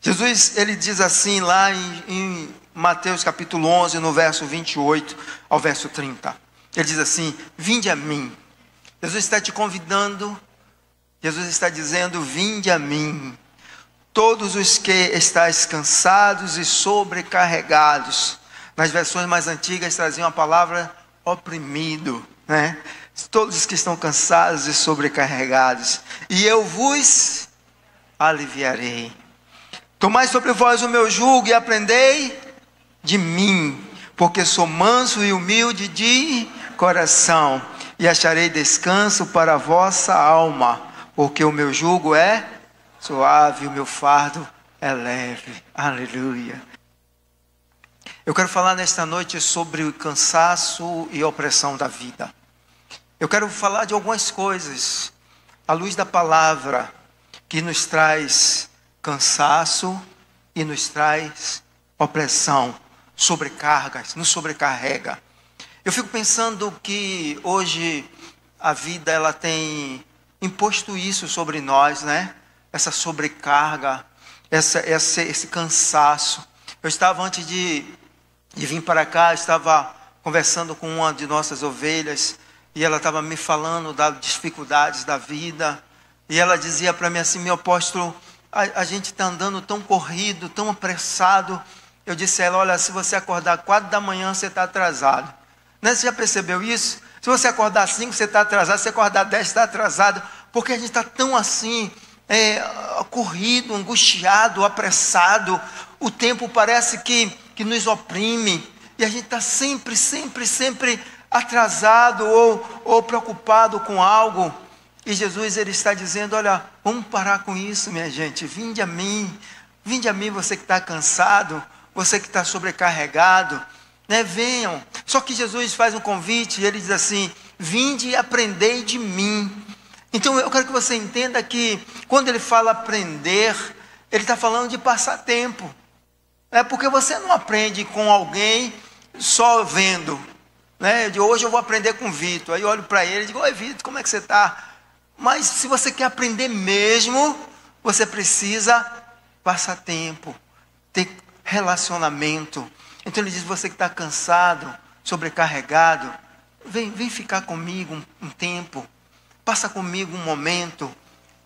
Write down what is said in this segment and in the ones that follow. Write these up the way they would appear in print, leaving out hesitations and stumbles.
Jesus, ele diz assim lá em Mateus capítulo 11, no verso 28 ao verso 30. Ele diz assim: vinde a mim. Jesus está te convidando, Jesus está dizendo: vinde a mim, todos os que estáis cansados e sobrecarregados. Nas versões mais antigas traziam a palavra oprimido, né? Todos os que estão cansados e sobrecarregados, e eu vos aliviarei. Tomai sobre vós o meu jugo e aprendei de mim, porque sou manso e humilde de coração, e acharei descanso para a vossa alma, porque o meu jugo é suave, o meu fardo é leve. Aleluia. Eu quero falar nesta noite sobre o cansaço e opressão da vida. Eu quero falar de algumas coisas, à luz da palavra, que nos traz cansaço e nos traz opressão, sobrecargas, nos sobrecarrega. Eu fico pensando que hoje a vida ela tem imposto isso sobre nós, né? Essa sobrecarga, esse cansaço. Eu estava, antes de vir para cá, estava conversando com uma de nossas ovelhas, e ela estava me falando das dificuldades da vida, e ela dizia para mim assim: meu apóstolo, a gente está andando tão corrido, tão apressado. Eu disse a ela: olha, se você acordar 4 da manhã, você está atrasado. Né? Você já percebeu isso? Se você acordar 5, você está atrasado. Se acordar 10, está atrasado. Porque a gente está tão assim, corrido, angustiado, apressado. O tempo parece que nos oprime. E a gente está sempre atrasado ou preocupado com algo. E Jesus, ele está dizendo: olha, vamos parar com isso, minha gente. Vinde a mim, você que está cansado, você que está sobrecarregado, né? Venham. Só que Jesus faz um convite e ele diz assim: vinde e aprendei de mim. Então eu quero que você entenda que quando ele fala aprender, ele está falando de passar tempo. Porque você não aprende com alguém só vendo, né? De hoje eu vou aprender com o Vitor. Aí eu olho para ele e digo: oi, Vitor, como é que você está? Mas se você quer aprender mesmo, você precisa passar tempo, ter relacionamento. Então ele diz: você que está cansado, sobrecarregado, vem ficar comigo um tempo, passa comigo um momento,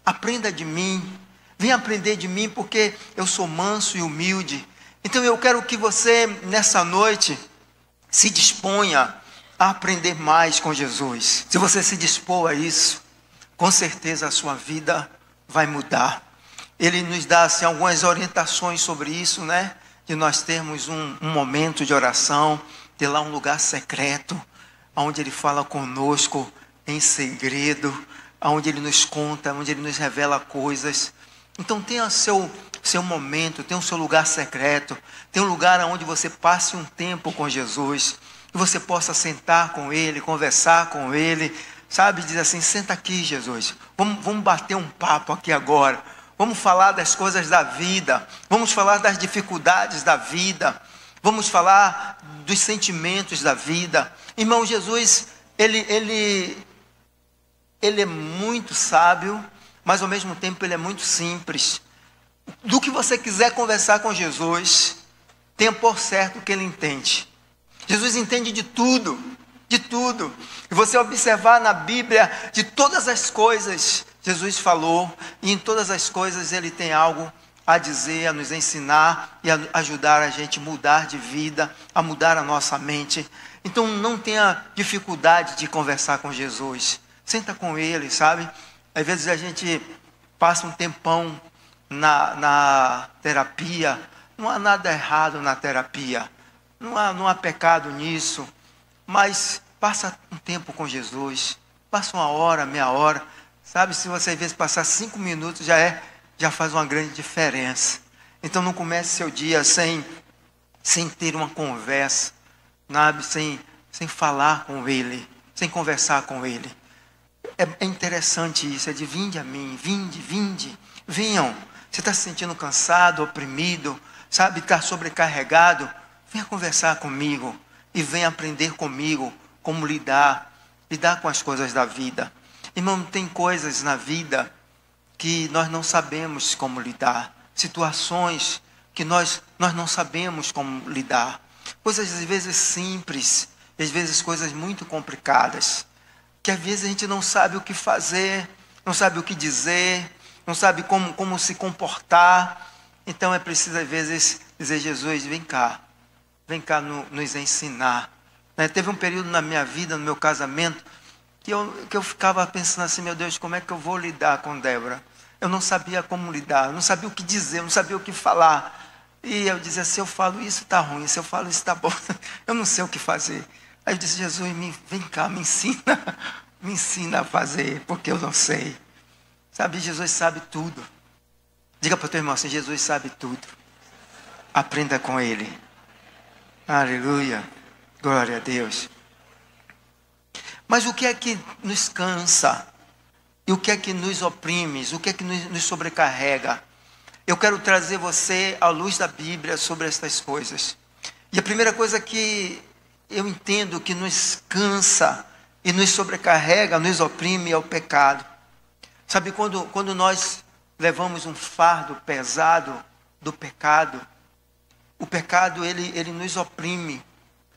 aprenda de mim, vem aprender de mim, porque eu sou manso e humilde. Então eu quero que você, nessa noite, se disponha a aprender mais com Jesus. Se você se dispor a isso, com certeza a sua vida vai mudar. Ele nos dá assim, algumas orientações sobre isso, né? De nós termos um momento de oração, ter lá um lugar secreto, onde ele fala conosco em segredo, onde ele nos conta, onde ele nos revela coisas. Então tenha seu momento, tenha o seu lugar secreto, tenha um lugar onde você passe um tempo com Jesus, que você possa sentar com ele, conversar com ele, sabe, diz assim: senta aqui, Jesus, vamos bater um papo aqui agora, vamos falar das coisas da vida, vamos falar das dificuldades da vida, vamos falar dos sentimentos da vida. Irmão, Jesus, ele é muito sábio, mas ao mesmo tempo ele é muito simples. Do que você quiser conversar com Jesus, tenha por certo que ele entende. Jesus entende de tudo, de tudo. E você observar na Bíblia, de todas as coisas, Jesus falou, e em todas as coisas ele tem algo a dizer, a nos ensinar e a ajudar a gente a mudar de vida, a mudar a nossa mente. Então não tenha dificuldade de conversar com Jesus. Senta com ele, sabe? Às vezes a gente passa um tempão na terapia. Não há nada errado na terapia. Não há pecado nisso. Mas passa um tempo com Jesus. Passa uma hora, meia hora. Sabe, se você às vezes passar 5 minutos, já faz uma grande diferença. Então não comece seu dia sem ter uma conversa, sabe? Sem falar com ele, sem conversar com ele. É interessante isso, é de vinde a mim, vinde, venham. Você está se sentindo cansado, oprimido, sabe, está sobrecarregado? Venha conversar comigo e venha aprender comigo como lidar com as coisas da vida. Irmão, tem coisas na vida que nós não sabemos como lidar. situações que nós não sabemos como lidar. Coisas às vezes simples, às vezes coisas muito complicadas, que às vezes a gente não sabe o que fazer, não sabe o que dizer, não sabe como se comportar. Então é preciso às vezes dizer: Jesus, vem cá nos ensinar. Teve um período na minha vida, no meu casamento, que eu ficava pensando assim: meu Deus, como é que eu vou lidar com Débora? Eu não sabia como lidar, eu não sabia o que dizer, eu não sabia o que falar. E eu dizia: se eu falo isso está ruim, se eu falo isso está bom, eu não sei o que fazer. Aí eu disse: Jesus, vem cá, me ensina a fazer, porque eu não sei. Sabe, Jesus sabe tudo. Diga para o teu irmão assim: Jesus sabe tudo. Aprenda com Ele. Aleluia, glória a Deus. Mas o que é que nos cansa? E o que é que nos oprime? O que é que nos sobrecarrega? Eu quero trazer você à luz da Bíblia sobre estas coisas. E a primeira coisa que eu entendo que nos cansa e nos sobrecarrega, nos oprime, é o pecado. Sabe, quando nós levamos um fardo pesado do pecado, o pecado ele nos oprime,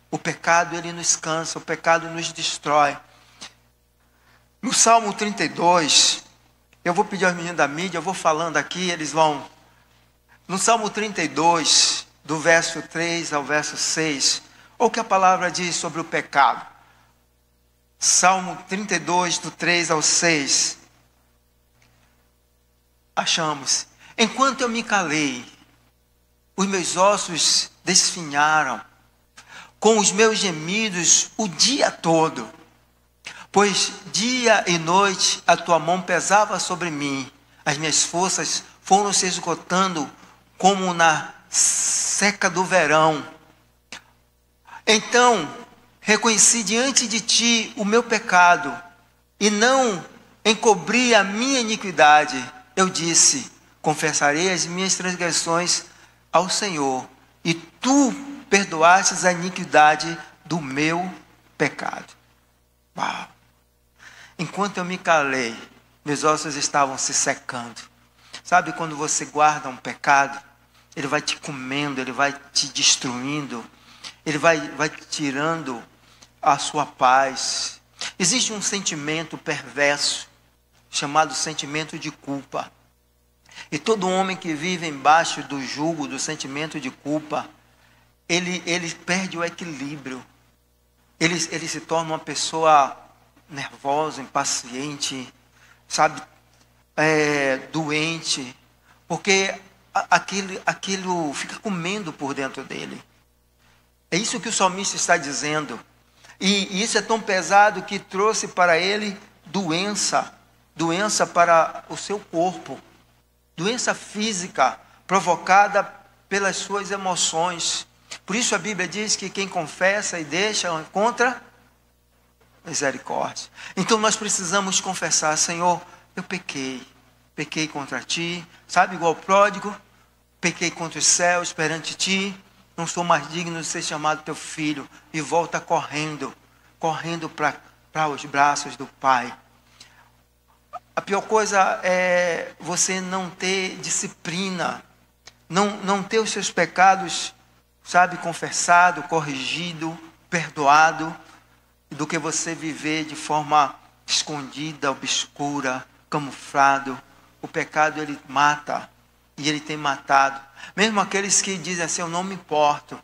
o pecado ele nos cansa, o pecado nos destrói. No Salmo 32, eu vou pedir aos meninos da mídia, eu vou falando aqui, eles vão. No Salmo 32, do verso 3 ao verso 6, olha o que a palavra diz sobre o pecado. Salmo 32, do 3 ao 6. Achamos: enquanto eu me calei, os meus ossos desfinharam, com os meus gemidos o dia todo. Pois dia e noite a tua mão pesava sobre mim, as minhas forças foram se esgotando como na seca do verão. Então reconheci diante de ti o meu pecado, e não encobri a minha iniquidade. Eu disse: confessarei as minhas transgressões ao Senhor, e tu perdoastes a iniquidade do meu pecado. Uau! Enquanto eu me calei, meus ossos estavam se secando. Sabe quando você guarda um pecado, ele vai te comendo, ele vai te destruindo, ele vai tirando a sua paz. Existe um sentimento perverso, chamado sentimento de culpa. E todo homem que vive embaixo do jugo do sentimento de culpa, ele perde o equilíbrio. Ele se torna uma pessoa nervosa, impaciente, sabe, doente, porque aquilo fica comendo por dentro dele. É isso que o salmista está dizendo. E isso é tão pesado que trouxe para ele doença para o seu corpo, doença física provocada pelas suas emoções. Por isso a Bíblia diz que quem confessa e deixa encontra misericórdia. Então nós precisamos confessar: Senhor, eu pequei contra ti, sabe, igual o pródigo, pequei contra os céus perante ti, não sou mais digno de ser chamado teu filho, e volta correndo para os braços do Pai. A pior coisa é você não ter disciplina, não ter os seus pecados, sabe, confessado, corrigido, perdoado, do que você viver de forma escondida, obscura, camuflado. O pecado ele mata, e ele tem matado. Mesmo aqueles que dizem assim: eu não me importo,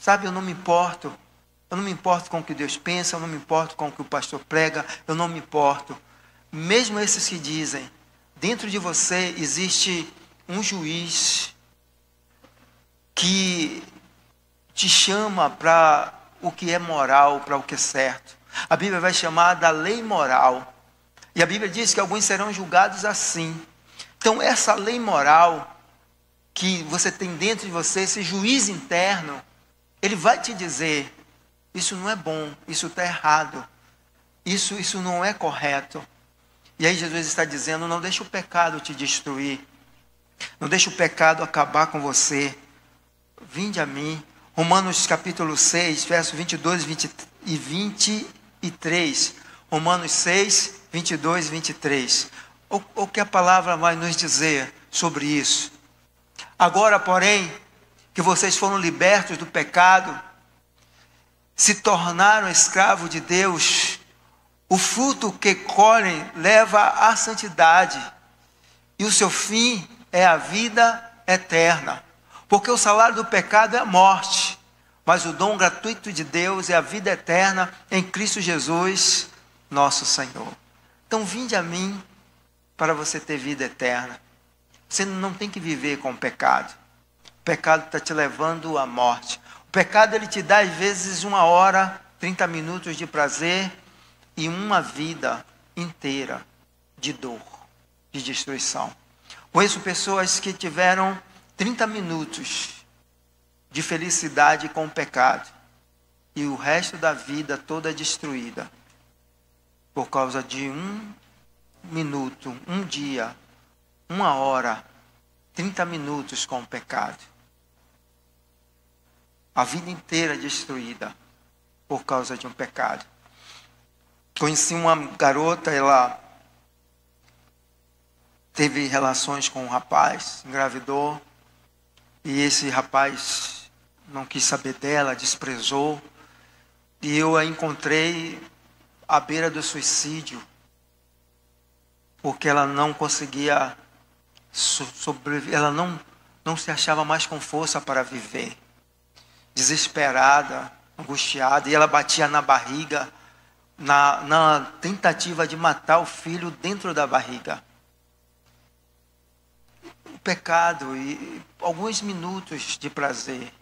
sabe, eu não me importo com o que Deus pensa, eu não me importo com o que o pastor prega, eu não me importo. Mesmo esses que dizem, dentro de você existe um juiz que te chama para o que é moral, para o que é certo. A Bíblia vai chamar da lei moral. E a Bíblia diz que alguns serão julgados assim. Então essa lei moral que você tem dentro de você, esse juiz interno, ele vai te dizer: isso não é bom, isso está errado, isso não é correto. E aí Jesus está dizendo: não deixe o pecado te destruir, não deixe o pecado acabar com você. Vinde a mim. Romanos capítulo 6, verso 22 e 23. Romanos 6, 22 e 23. O que a palavra vai nos dizer sobre isso? Agora, porém, que vocês foram libertos do pecado, se tornaram escravos de Deus, o fruto que colhem leva à santidade, e o seu fim é a vida eterna. Porque o salário do pecado é a morte, mas o dom gratuito de Deus é a vida eterna em Cristo Jesus, nosso Senhor. Então, vinde a mim para você ter vida eterna. Você não tem que viver com o pecado. O pecado está te levando à morte. O pecado, ele te dá às vezes 1 hora, 30 minutos de prazer e uma vida inteira de dor, de destruição. Conheço pessoas que tiveram 30 minutos de felicidade com o pecado e o resto da vida toda destruída por causa de 1 minuto, 1 dia, 1 hora, 30 minutos com o pecado. A vida inteira destruída por causa de um pecado. Conheci uma garota, ela teve relações com um rapaz, engravidou, e esse rapaz não quis saber dela, desprezou, e eu a encontrei à beira do suicídio, porque ela não conseguia sobreviver, ela não se achava mais com força para viver, desesperada, angustiada, e ela batia na barriga, na tentativa de matar o filho dentro da barriga. O pecado e alguns minutos de prazer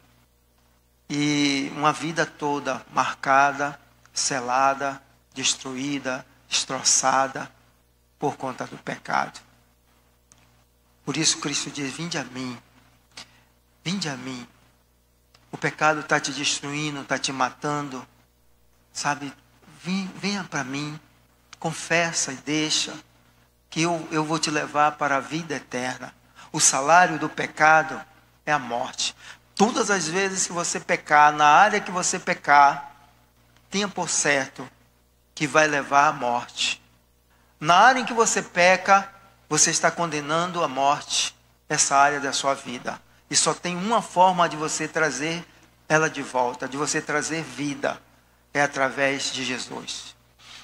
e uma vida toda marcada, selada, destruída, destroçada por conta do pecado. Por isso Cristo diz: vinde a mim, vinde a mim. O pecado está te destruindo, está te matando, sabe? Venha para mim, confessa e deixa, que eu vou te levar para a vida eterna. O salário do pecado é a morte. Todas as vezes que você pecar, na área que você pecar, tenha por certo que vai levar à morte. Na área em que você peca, você está condenando à morte essa área da sua vida. E só tem uma forma de você trazer ela de volta, de você trazer vida, é através de Jesus.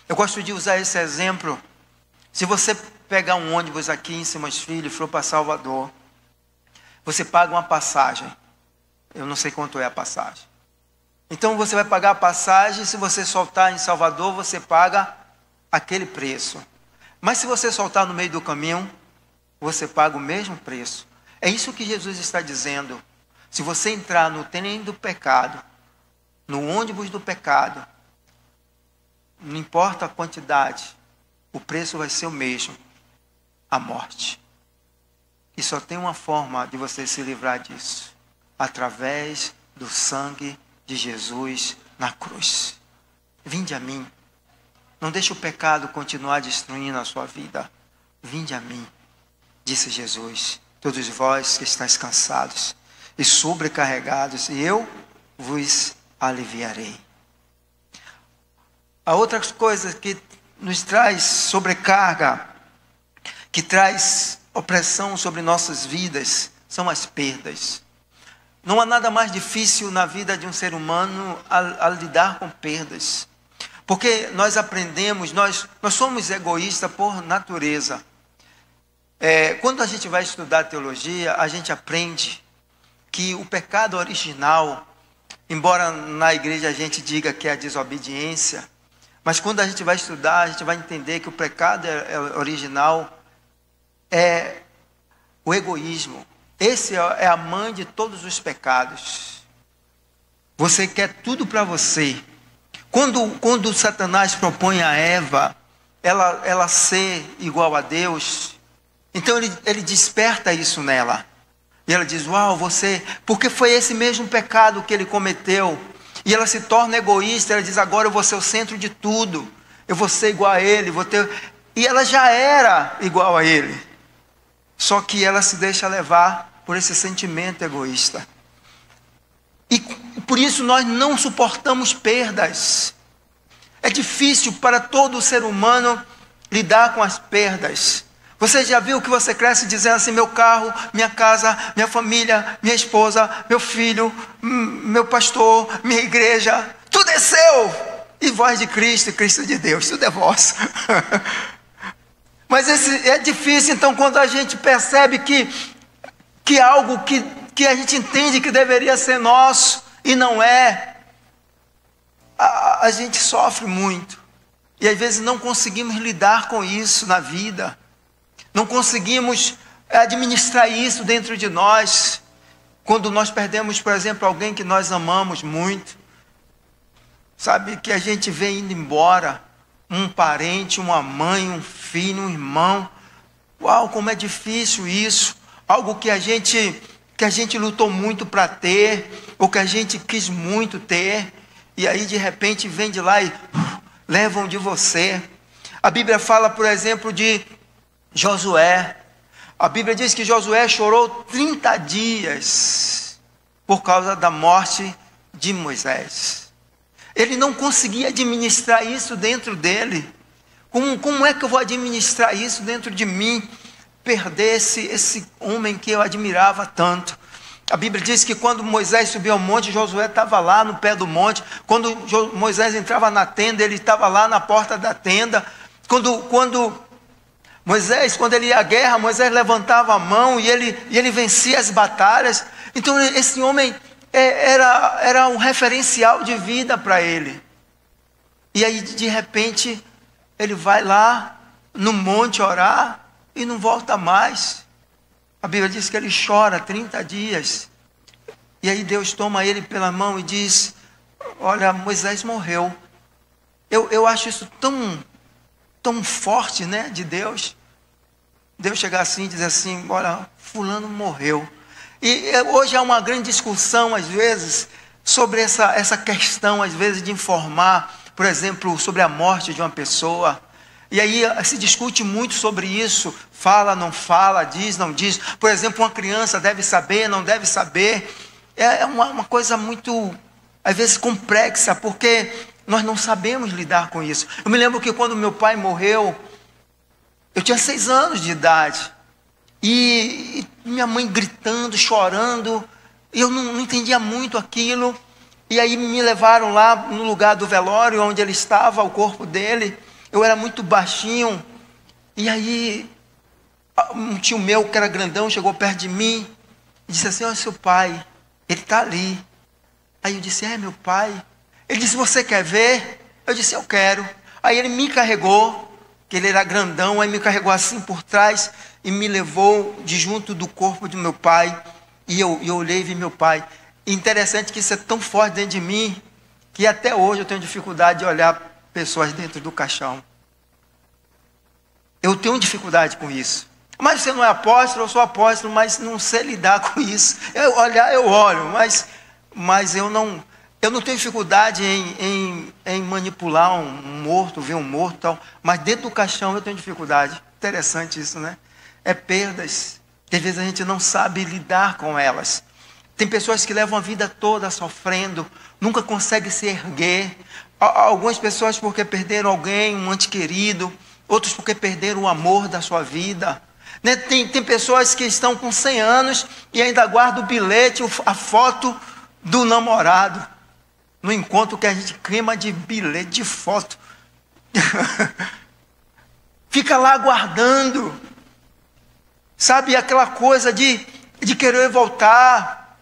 Eu gosto de usar esse exemplo. Se você pegar um ônibus aqui em Simões Filho e for para Salvador, você paga uma passagem. Eu não sei quanto é a passagem. Então você vai pagar a passagem, se você soltar em Salvador, você paga aquele preço. Mas se você soltar no meio do caminho, você paga o mesmo preço. É isso que Jesus está dizendo. Se você entrar no trem do pecado, no ônibus do pecado, não importa a quantidade, o preço vai ser o mesmo, a morte. E só tem uma forma de você se livrar disso, através do sangue de Jesus na cruz. Vinde a mim. Não deixe o pecado continuar destruindo a sua vida. Vinde a mim, disse Jesus, todos vós que estáis cansados e sobrecarregados, e eu vos aliviarei. A outra coisa que nos traz sobrecarga, que traz opressão sobre nossas vidas, são as perdas. Não há nada mais difícil na vida de um ser humano a lidar com perdas. Porque nós aprendemos, nós somos egoístas por natureza. Quando a gente vai estudar teologia, a gente aprende que o pecado original, embora na igreja a gente diga que é a desobediência, mas quando a gente vai estudar, a gente vai entender que o pecado original é o egoísmo. Esse é a mãe de todos os pecados. Você quer tudo para você. Quando Satanás propõe a Eva, ela ser igual a Deus, então ele desperta isso nela. E ela diz: uau, porque foi esse mesmo pecado que ele cometeu. E ela se torna egoísta, ela diz: agora eu vou ser o centro de tudo, eu vou ser igual a ele, E ela já era igual a ele, só que ela se deixa levar por esse sentimento egoísta. E por isso nós não suportamos perdas. É difícil para todo ser humano lidar com as perdas. Você já viu que você cresce dizendo assim: meu carro, minha casa, minha família, minha esposa, meu filho, meu pastor, minha igreja, tudo é seu. E voz de Cristo e Cristo de Deus, tudo é vosso. Mas é difícil, então, quando a gente percebe que algo que a gente entende que deveria ser nosso e não é, a gente sofre muito. E às vezes não conseguimos lidar com isso na vida. Não conseguimos administrar isso dentro de nós. Quando nós perdemos, por exemplo, alguém que nós amamos muito. Sabe, que a gente vê indo embora. Um parente, uma mãe, um filho, um irmão. Uau, como é difícil isso. Algo que a gente lutou muito para ter, ou que a gente quis muito ter. E aí de repente vem de lá e levam de você. A Bíblia fala, por exemplo, de Josué. A Bíblia diz que Josué chorou 30 dias por causa da morte de Moisés. Ele não conseguia administrar isso dentro dele. Como é que eu vou administrar isso dentro de mim? Perder esse homem que eu admirava tanto. A Bíblia diz que quando Moisés subiu ao monte, Josué estava lá no pé do monte. Quando Moisés entrava na tenda, ele estava lá na porta da tenda. Quando ele ia à guerra, Moisés levantava a mão e ele vencia as batalhas. Então esse homem era um referencial de vida para ele. E aí de repente ele vai lá no monte orar e não volta mais. A Bíblia diz que ele chora 30 dias. E aí Deus toma ele pela mão e diz: olha, Moisés morreu. Eu acho isso tão forte, né, de Deus. Deus chegar assim e dizer assim: olha, fulano morreu. E hoje há uma grande discussão, às vezes, sobre essa questão, às vezes, de informar, por exemplo, sobre a morte de uma pessoa. E aí se discute muito sobre isso. Fala, não fala, diz, não diz. Por exemplo, uma criança deve saber, não deve saber. É uma coisa muito, às vezes, complexa, porque nós não sabemos lidar com isso. Eu me lembro que quando meu pai morreu, eu tinha 6 anos de idade. E minha mãe gritando, chorando. E eu não entendia muito aquilo. E aí me levaram lá no lugar do velório, onde ele estava, o corpo dele. Eu era muito baixinho. E aí um tio meu, que era grandão, chegou perto de mim e disse assim: olha, seu pai, ele está ali. Aí eu disse: é meu pai. Ele disse: você quer ver? Eu disse: eu quero. Aí ele me carregou, que ele era grandão, aí me carregou assim por trás e me levou de junto do corpo do meu pai. E eu olhei e vi meu pai. E interessante que isso é tão forte dentro de mim, que até hoje eu tenho dificuldade de olhar pessoas dentro do caixão. Eu tenho dificuldade com isso. Mas você não é apóstolo? Eu sou apóstolo, mas não sei lidar com isso. Eu olho, mas eu não tenho dificuldade em manipular um morto, ver um morto e tal. Mas dentro do caixão eu tenho dificuldade. Interessante isso, né? É perdas que às vezes a gente não sabe lidar com elas. Tem pessoas que levam a vida toda sofrendo, nunca conseguem se erguer. Algumas pessoas porque perderam alguém, um ente querido. Outros porque perderam o amor da sua vida. Né? Tem pessoas que estão com 100 anos e ainda guardam o bilhete, a foto do namorado. No encontro que a gente queima de bilhete, de foto. Fica lá guardando. Sabe, aquela coisa de querer voltar.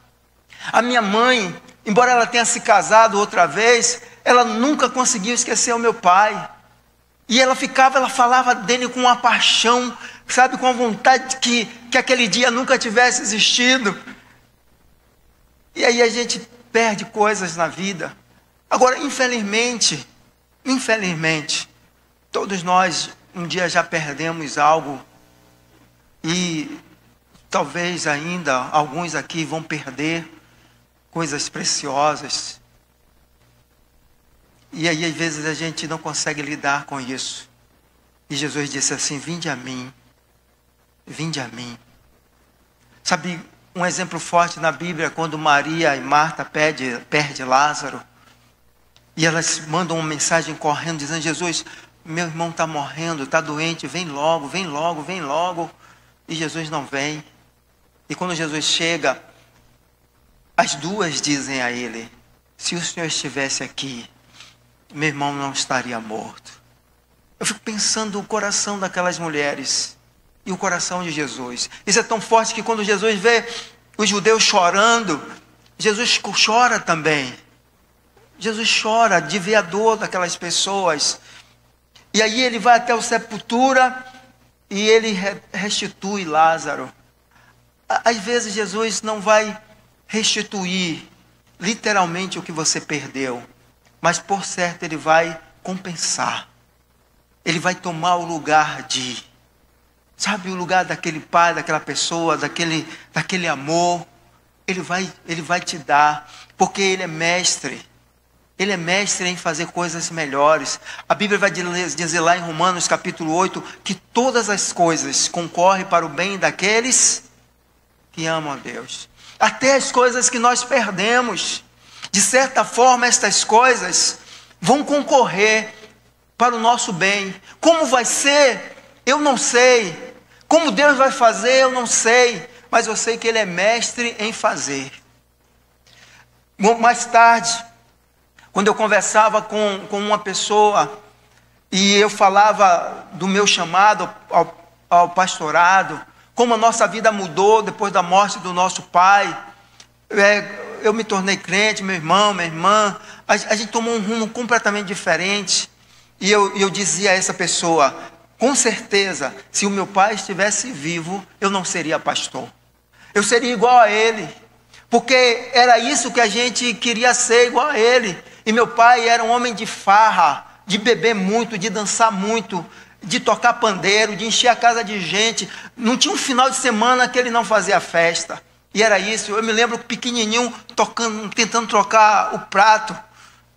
A minha mãe, embora ela tenha se casado outra vez, ela nunca conseguiu esquecer o meu pai. E ela falava dele com uma paixão, sabe, com a vontade que aquele dia nunca tivesse existido. E aí a gente perde coisas na vida. Agora, infelizmente, todos nós um dia já perdemos algo. E talvez ainda alguns aqui vão perder coisas preciosas. E aí às vezes a gente não consegue lidar com isso. E Jesus disse assim: vinde a mim. Vinde a mim. Sabe, um exemplo forte na Bíblia é quando Maria e Marta perde Lázaro. E elas mandam uma mensagem correndo dizendo: Jesus, meu irmão está morrendo, está doente, vem logo, vem logo, vem logo. E Jesus não vem. E quando Jesus chega, as duas dizem a ele: se o Senhor estivesse aqui, meu irmão não estaria morto. Eu fico pensando o coração daquelas mulheres e o coração de Jesus. Isso é tão forte que quando Jesus vê os judeus chorando, Jesus chora também. Jesus chora de ver a dor daquelas pessoas. E aí ele vai até a sepultura e ele restitui Lázaro. Às vezes Jesus não vai restituir literalmente o que você perdeu, mas por certo ele vai compensar. Ele vai tomar o lugar de, sabe, o lugar daquele pai, daquela pessoa, daquele amor. Ele vai te dar, porque ele é mestre. Ele é mestre em fazer coisas melhores. A Bíblia vai dizer lá em Romanos capítulo 8, que todas as coisas concorrem para o bem daqueles que amam a Deus. Até as coisas que nós perdemos. De certa forma, estas coisas vão concorrer para o nosso bem. Como vai ser? Eu não sei. Como Deus vai fazer? Eu não sei. Mas eu sei que Ele é mestre em fazer. Mais tarde, quando eu conversava com uma pessoa e eu falava do meu chamado ao pastorado, como a nossa vida mudou depois da morte do nosso pai, eu me tornei crente, meu irmão, minha irmã, a gente tomou um rumo completamente diferente. E eu dizia a essa pessoa: com certeza, se o meu pai estivesse vivo, eu não seria pastor. Eu seria igual a ele, porque era isso que a gente queria ser, igual a ele. E meu pai era um homem de farra, de beber muito, de dançar muito, de tocar pandeiro, de encher a casa de gente. Não tinha um final de semana que ele não fazia festa. E era isso. Eu me lembro pequenininho, tentando trocar o prato.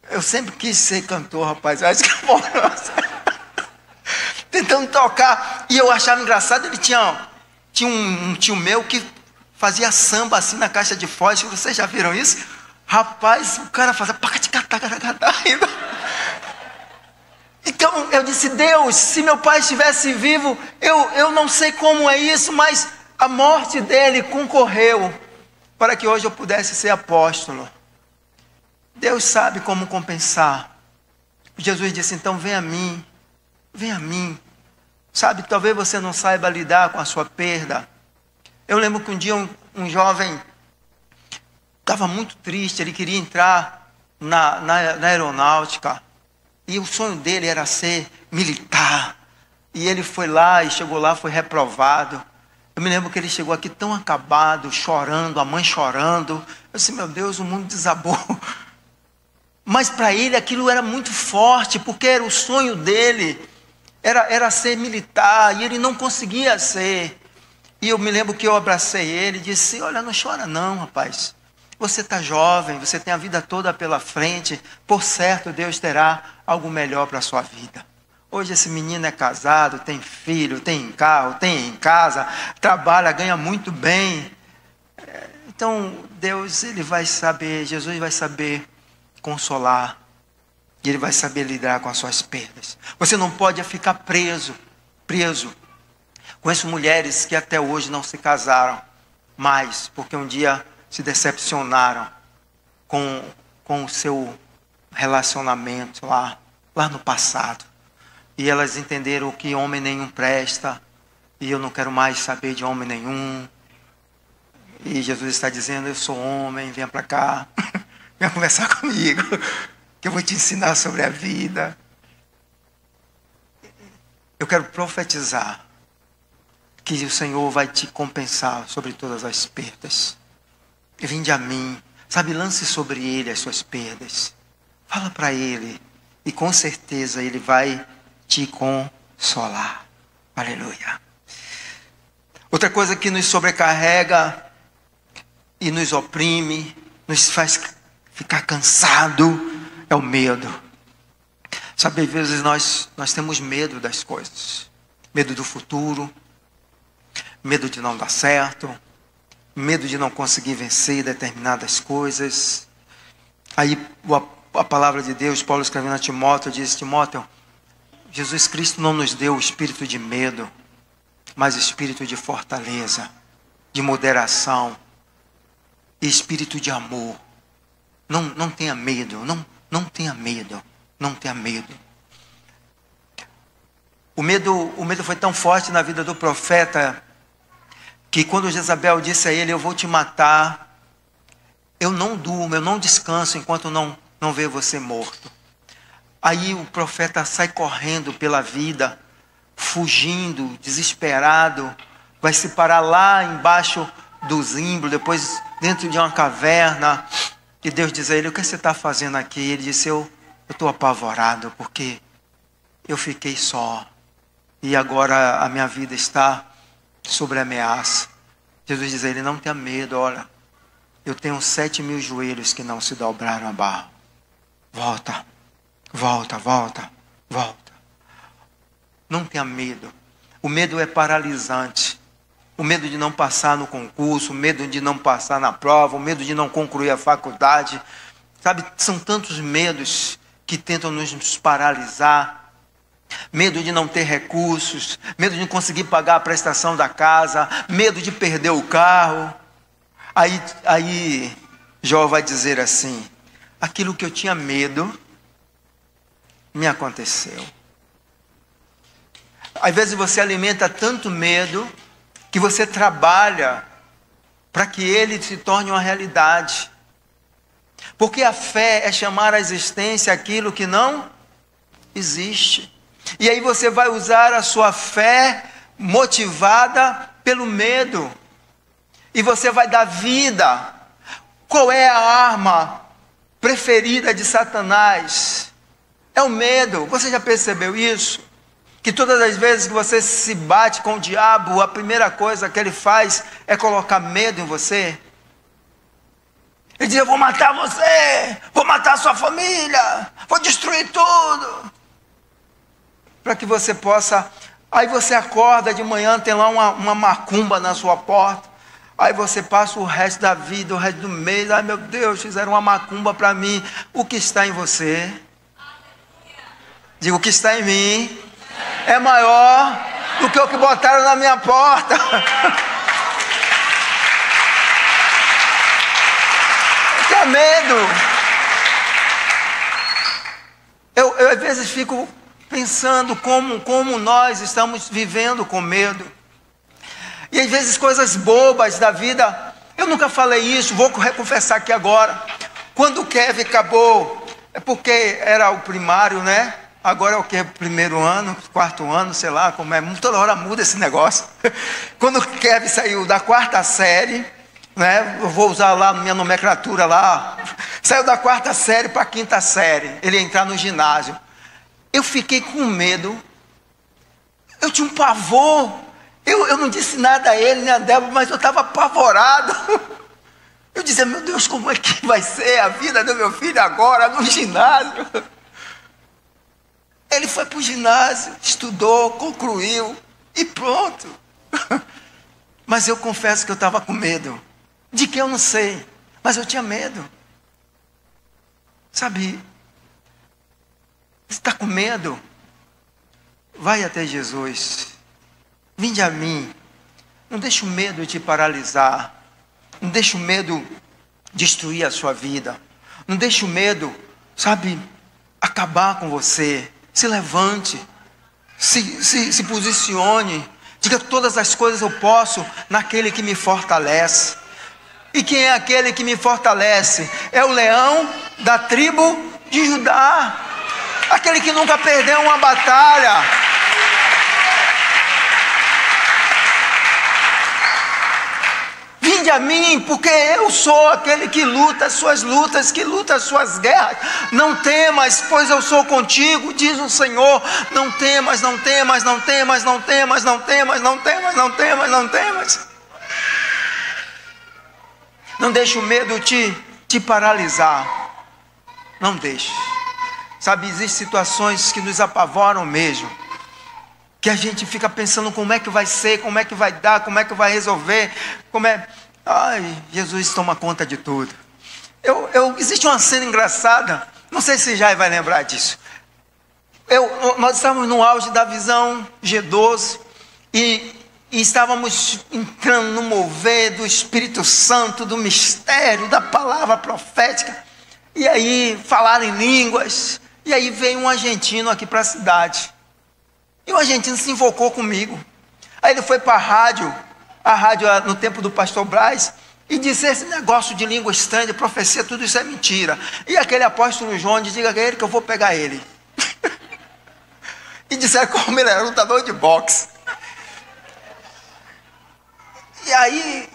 Eu sempre quis ser cantor, rapaz. Acho que tentando tocar. E eu achava engraçado. Ele tinha um tio meu que fazia samba assim na caixa de fósforo. Vocês já viram isso? Rapaz, o cara fazia ainda. Então eu disse: Deus, se meu pai estivesse vivo, eu não sei como é isso, mas a morte dele concorreu para que hoje eu pudesse ser apóstolo. Deus sabe como compensar. Jesus disse: então vem a mim. Sabe, talvez você não saiba lidar com a sua perda. Eu lembro que um dia um jovem estava muito triste, ele queria entrar na aeronáutica. E o sonho dele era ser militar. E ele foi lá, e chegou lá, foi reprovado. Eu me lembro que ele chegou aqui tão acabado, chorando, a mãe chorando. Eu disse: meu Deus, o mundo desabou. Mas para ele aquilo era muito forte, porque era o sonho dele. Era ser militar, e ele não conseguia ser. E eu me lembro que eu abracei ele e disse: olha, não chora não, rapaz. Você está jovem, você tem a vida toda pela frente. Por certo, Deus terá algo melhor para a sua vida. Hoje esse menino é casado, tem filho, tem carro, tem em casa, trabalha, ganha muito bem. Então Deus, Ele vai saber, Jesus vai saber consolar. E Ele vai saber lidar com as suas perdas. Você não pode ficar preso. Conheço mulheres que até hoje não se casaram mais, porque um dia se decepcionaram com o seu relacionamento lá no passado. E elas entenderam que homem nenhum presta, e eu não quero mais saber de homem nenhum. E Jesus está dizendo: eu sou homem, venha para cá, venha conversar comigo, que eu vou te ensinar sobre a vida. Eu quero profetizar que o Senhor vai te compensar sobre todas as perdas. Vinde a mim, sabe, lance sobre Ele as suas perdas. Fala para Ele, e com certeza Ele vai te consolar. Aleluia. Outra coisa que nos sobrecarrega e nos oprime, nos faz ficar cansado, é o medo. Sabe, às vezes nós temos medo das coisas. Medo do futuro, medo de não dar certo, medo de não conseguir vencer determinadas coisas. Aí a palavra de Deus, Paulo escrevendo a Timóteo, diz: Timóteo, Jesus Cristo não nos deu o espírito de medo, mas espírito de fortaleza, de moderação e espírito de amor. Não tenha medo, não tenha medo, não tenha medo. O medo foi tão forte na vida do profeta, que quando Jezabel disse a ele: eu vou te matar, eu não durmo, eu não descanso enquanto não ver você morto. Aí o profeta sai correndo pela vida, fugindo, desesperado, vai se parar lá embaixo do zimbro, depois dentro de uma caverna, e Deus diz a ele: o que você está fazendo aqui? Ele disse: eu estou apavorado, porque eu fiquei só, e agora a minha vida está sobre ameaça. Jesus diz a ele: não tenha medo, olha, eu tenho 7.000 joelhos que não se dobraram a barro. Volta, volta, volta, volta. Não tenha medo. O medo é paralisante. O medo de não passar no concurso, o medo de não passar na prova, o medo de não concluir a faculdade. Sabe, são tantos medos que tentam nos paralisar. Medo de não ter recursos, medo de não conseguir pagar a prestação da casa, medo de perder o carro. Aí Jó vai dizer assim: aquilo que eu tinha medo me aconteceu. Às vezes você alimenta tanto medo que você trabalha para que ele se torne uma realidade. Porque a fé é chamar à existência aquilo que não existe. E aí você vai usar a sua fé motivada pelo medo. E você vai dar vida. Qual é a arma preferida de Satanás? É o medo. Você já percebeu isso? Que todas as vezes que você se bate com o diabo, a primeira coisa que ele faz é colocar medo em você. Ele diz: eu vou matar você, vou matar a sua família, vou destruir tudo. Para que você possa... Aí você acorda de manhã, tem lá uma macumba na sua porta. Aí você passa o resto da vida, o resto do mês: ai meu Deus, fizeram uma macumba para mim. O que está em você? Digo: o que está em mim é maior do que o que botaram na minha porta. Tenha medo. Eu às vezes fico pensando como nós estamos vivendo com medo. E às vezes coisas bobas da vida. Eu nunca falei isso, vou confessar aqui agora. Quando o Kevin acabou, é porque era o primário, né? Agora é o que? Primeiro ano, quarto ano, sei lá como é. Toda hora muda esse negócio. Quando o Kevin saiu da quarta série, né? Eu vou usar lá minha nomenclatura lá. Saiu da quarta série para a quinta série. Ele ia entrar no ginásio. Eu fiquei com medo. Eu tinha um pavor. Eu não disse nada a ele, nem a Débora, mas eu estava apavorado. Eu dizia: meu Deus, como é que vai ser a vida do meu filho agora no ginásio? Ele foi para o ginásio, estudou, concluiu e pronto. Mas eu confesso que eu estava com medo. De que eu não sei, mas eu tinha medo. Sabe, você está com medo? Vai até Jesus. Vinde a mim. Não deixe o medo te paralisar. Não deixe o medo destruir a sua vida. Não deixe o medo, sabe, acabar com você. Se levante, se posicione, diga: todas as coisas eu posso naquele que me fortalece. E quem é aquele que me fortalece? É o leão da tribo de Judá, aquele que nunca perdeu uma batalha. Vinde a mim, porque eu sou aquele que luta as suas lutas, que luta as suas guerras. Não temas, pois eu sou contigo, diz o Senhor. Não temas, não temas, não temas, não temas, não temas, não temas, não temas, não temas. Não deixe o medo te paralisar. Não deixe. Sabe, existem situações que nos apavoram mesmo, que a gente fica pensando como é que vai ser, como é que vai dar, como é que vai resolver, Ai, Jesus toma conta de tudo. Existe uma cena engraçada, não sei se já vai lembrar disso. Nós estávamos no auge da visão G12 e estávamos entrando no mover do Espírito Santo, do mistério, da palavra profética. E aí falaram em línguas. E aí veio um argentino aqui para a cidade. E o argentino se invocou comigo. Aí ele foi para a rádio no tempo do pastor Braz, e disse: esse negócio de língua estranha, de profecia, tudo isso é mentira. E aquele apóstolo João, diga a ele que eu vou pegar ele. E disseram como ele era lutador de boxe. E aí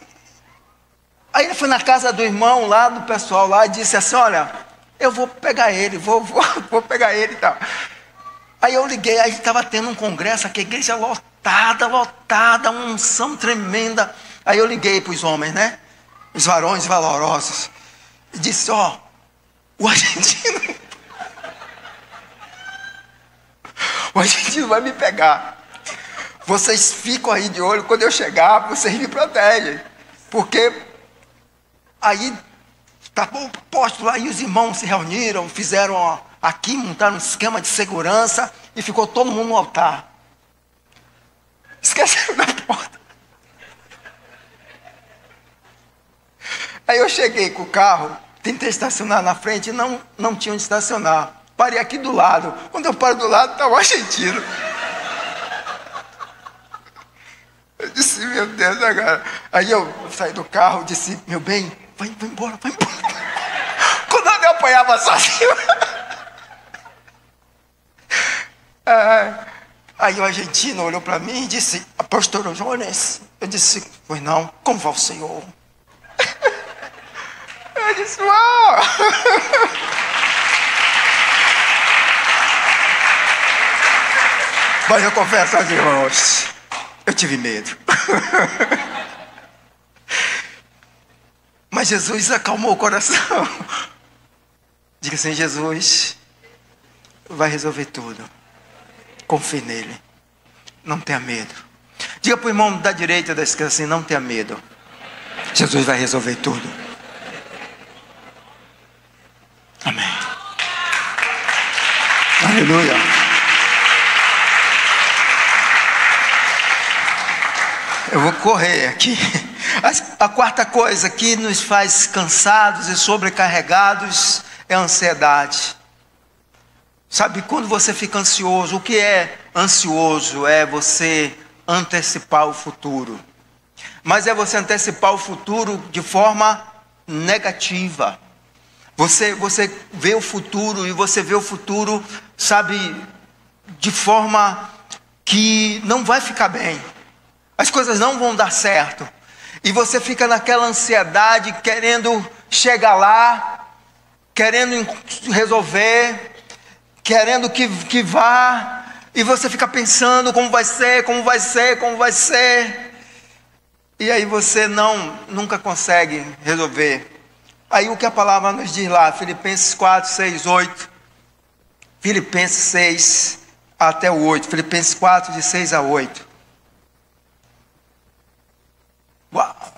ele foi na casa do irmão lá, do pessoal lá, e disse assim: olha, eu vou pegar ele, vou pegar ele e tal. Aí eu liguei, aí estava tendo um congresso aqui, a igreja lotada, uma unção tremenda. Aí eu liguei para os homens, né? Os varões valorosos. E disse: ó, o argentino vai me pegar. Vocês ficam aí de olho, quando eu chegar, vocês me protegem. Porque aí estava o apóstolo, aí os irmãos se reuniram, fizeram aqui, montaram um esquema de segurança e ficou todo mundo no altar. Esqueceram da porta. Aí eu cheguei com o carro, tentei estacionar na frente e não tinha onde estacionar. Parei aqui do lado. Quando eu paro do lado, está o argentino. Eu disse: meu Deus, agora. Aí eu saí do carro, disse: meu bem, vai embora. Quando eu apanhava sozinho. Aí o argentino olhou para mim e disse: apóstolo Jones. Eu disse: pois não, como vai o senhor? Eu disse: uau! Mas eu confesso aos irmãos, eu tive medo. Mas Jesus acalmou o coração. Diga assim: Jesus vai resolver tudo. Confie nele. Não tenha medo. Diga para o irmão da direita da esquerda assim: não tenha medo. Jesus vai resolver tudo. Amém. Aleluia. Eu vou correr aqui. A quarta coisa que nos faz cansados e sobrecarregados é a ansiedade. Sabe, quando você fica ansioso, o que é ansioso? É você antecipar o futuro. Mas é você antecipar o futuro de forma negativa. Você vê o futuro e você vê o futuro, sabe, de forma que não vai ficar bem. As coisas não vão dar certo. E você fica naquela ansiedade, querendo chegar lá, querendo resolver, querendo que vá. E você fica pensando como vai ser. E aí você nunca consegue resolver. Aí o que a palavra nos diz lá, Filipenses 4, 6, 8. Filipenses 6 até o 8. Filipenses 4, de 6 a 8. Uau!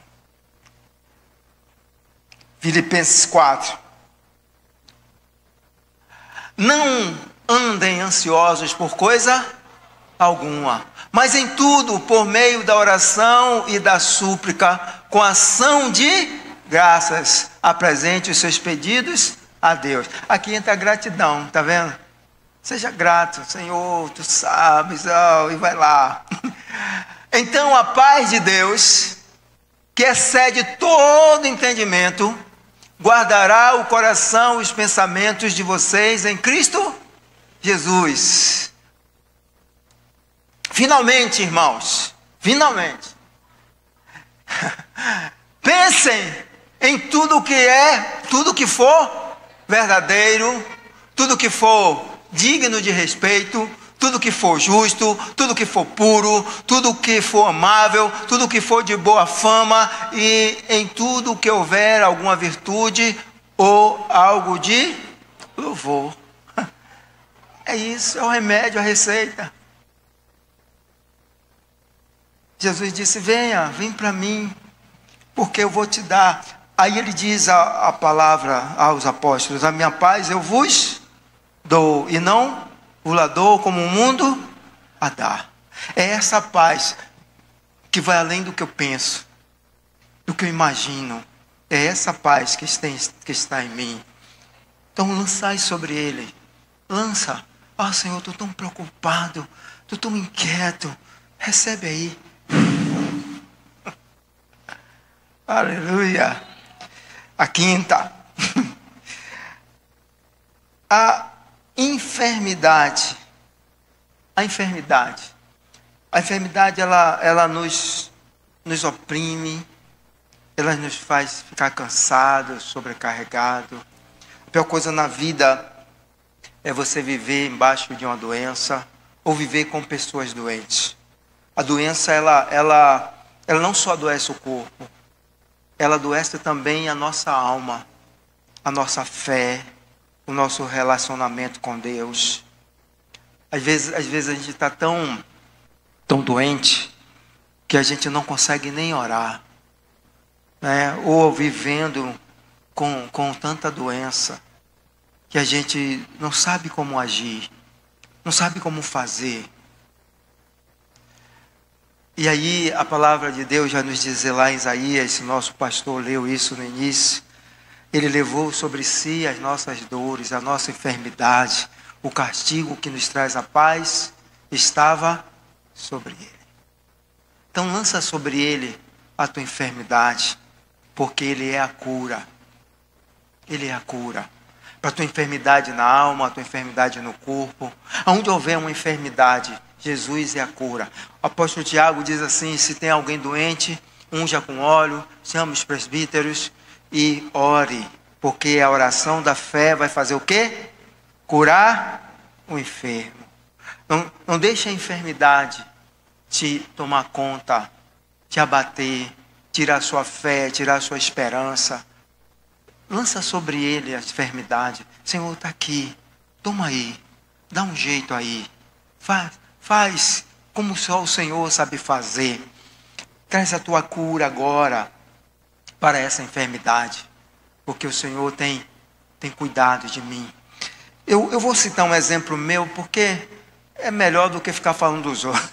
Filipenses 4. Não andem ansiosos por coisa alguma, mas em tudo, por meio da oração e da súplica, com ação de graças, apresente os seus pedidos a Deus. Aqui entra a gratidão, tá vendo? Seja grato: Senhor, tu sabes, e vai lá. Então a paz de Deus, que excede todo entendimento, guardará o coração e os pensamentos de vocês em Cristo Jesus. Finalmente, irmãos, pensem em tudo que for verdadeiro, tudo que for digno de respeito, tudo que for justo, tudo que for puro, tudo que for amável, tudo que for de boa fama, e em tudo que houver alguma virtude ou algo de louvor. É isso, é o remédio, a receita. Jesus disse: vem para mim, porque eu vou te dar. Aí ele diz a palavra aos apóstolos: a minha paz eu vos dou, e não o dou como o mundo a dá. É essa paz que vai além do que eu penso, do que eu imagino. É essa paz que está em mim. Então lançai sobre ele. Lança. Ah, Senhor, estou tão preocupado, estou tão inquieto. Recebe aí. Aleluia. A quinta. A enfermidade. A enfermidade. A enfermidade, ela nos oprime. Ela nos faz ficar cansado, sobrecarregado. A pior coisa na vida é você viver embaixo de uma doença ou viver com pessoas doentes. A doença, ela não só adoece o corpo, ela adoece também a nossa alma, a nossa fé, o nosso relacionamento com Deus. Às vezes a gente está tão doente que a gente não consegue nem orar, né? Ou vivendo com tanta doença que a gente não sabe como agir, não sabe como fazer. E aí a palavra de Deus já nos diz lá em Isaías, nosso pastor leu isso no início, ele levou sobre si as nossas dores, a nossa enfermidade, o castigo que nos traz a paz estava sobre ele. Então lança sobre ele a tua enfermidade, porque ele é a cura. Ele é a cura. Para a tua enfermidade na alma, a tua enfermidade no corpo. Aonde houver uma enfermidade, Jesus é a cura. O apóstolo Tiago diz assim: se tem alguém doente, unja com óleo, chame os presbíteros e ore. Porque a oração da fé vai fazer o quê? Curar o enfermo. Não deixe a enfermidade te tomar conta, te abater, tirar a sua fé, tirar a sua esperança. Lança sobre ele a enfermidade. Senhor, está aqui. Toma aí. Dá um jeito aí. Faz como só o Senhor sabe fazer. Traz a tua cura agora para essa enfermidade. Porque o Senhor tem cuidado de mim. Eu vou citar um exemplo meu, porque é melhor do que ficar falando dos outros.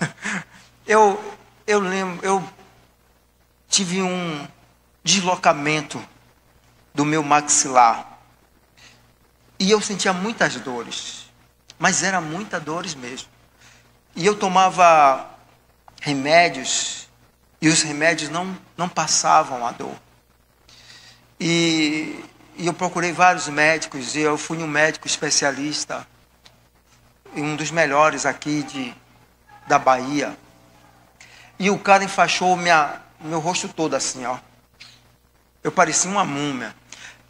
Eu lembro, eu tive um deslocamento do meu maxilar. E eu sentia muitas dores. Mas eram muitas dores mesmo. E eu tomava remédios. E os remédios não passavam a dor. E eu procurei vários médicos. E eu fui um médico especialista. Um dos melhores aqui da Bahia. E o cara enfaixou meu rosto todo assim, ó. Eu parecia uma múmia.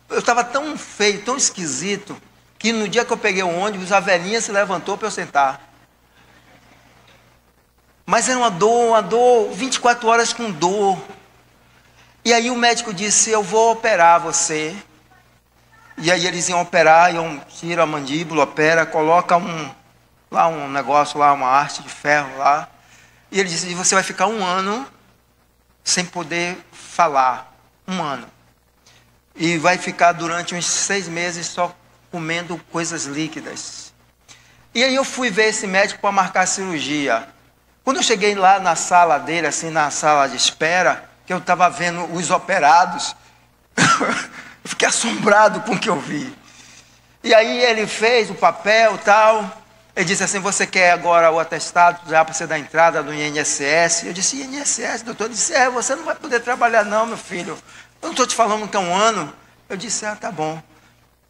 Eu estava tão feio, tão esquisito, que no dia que eu peguei o ônibus, a velhinha se levantou para eu sentar. Mas era uma dor, 24 horas com dor. E aí o médico disse: eu vou operar você. E aí eles iam operar, tiram a mandíbula, opera, coloca um negócio lá, uma haste de ferro lá. E ele disse: você vai ficar 1 ano sem poder falar. 1 ano. E vai ficar durante uns 6 meses só comendo coisas líquidas. E aí eu fui ver esse médico para marcar a cirurgia. Quando eu cheguei lá na sala dele, assim, na sala de espera, que eu estava vendo os operados, eu fiquei assombrado com o que eu vi. E aí ele fez o papel e tal. Ele disse assim: você quer agora o atestado já para você dar entrada no INSS? Eu disse: INSS, doutor? Ele disse: você não vai poder trabalhar não, meu filho. Eu não estou te falando que é 1 ano. Eu disse: tá bom.